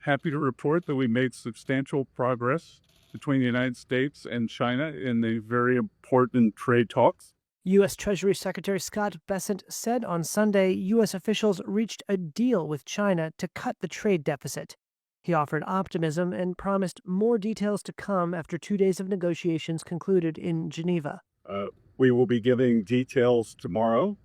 happy to report that we made substantial progress between the United States and China in the very important trade talks. U.S. Treasury Secretary Scott Bessent said on Sunday U.S. officials reached a deal with China to cut the trade deficit. He offered optimism and promised more details to come after 2 days of negotiations concluded in Geneva. We will be giving details tomorrow,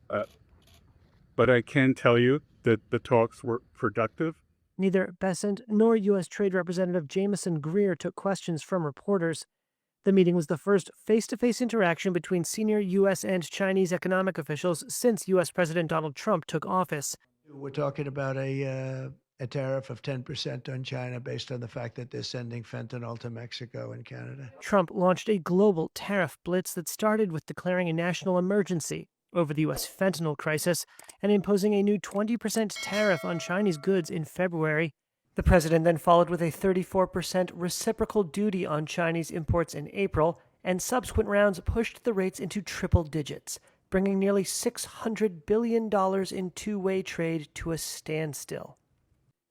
but I can tell you that the talks were productive. Neither Bessent nor U.S. Trade Representative Jamieson Greer took questions from reporters. The meeting was the first face-to-face interaction between senior U.S. and Chinese economic officials since U.S. President Donald Trump took office. We're talking about a tariff of 10% on China based on the fact that they're sending fentanyl to Mexico and Canada. Trump launched a global tariff blitz that started with declaring a national emergency over the U.S. fentanyl crisis and imposing a new 20% tariff on Chinese goods in February. The president then followed with a 34% reciprocal duty on Chinese imports in April, and subsequent rounds pushed the rates into triple digits, bringing nearly $600 billion in two-way trade to a standstill.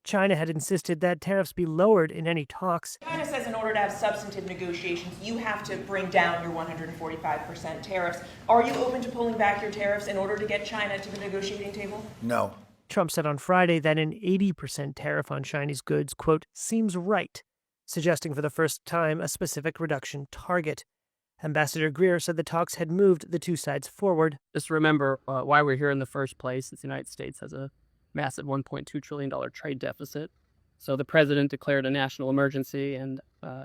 China had insisted that tariffs be lowered in any talks. China says in order to have substantive negotiations, you have to bring down your 145% tariffs. Are you open to pulling back your tariffs in order to get China to the negotiating table? No. Trump said on Friday that an 80% tariff on Chinese goods, quote, seems right, suggesting for the first time a specific reduction target. Ambassador Greer said the talks had moved the two sides forward. Just remember why we're here in the first place. The United States has a massive $1.2 trillion trade deficit. So the president declared a national emergency and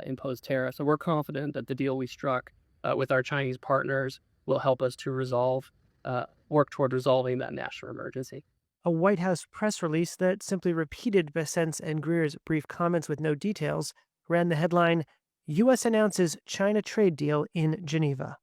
imposed tariffs. So we're confident that the deal we struck with our Chinese partners will help us to work toward resolving that national emergency. A White House press release that simply repeated Bessent's and Greer's brief comments with no details ran the headline, U.S. announces China trade deal in Geneva.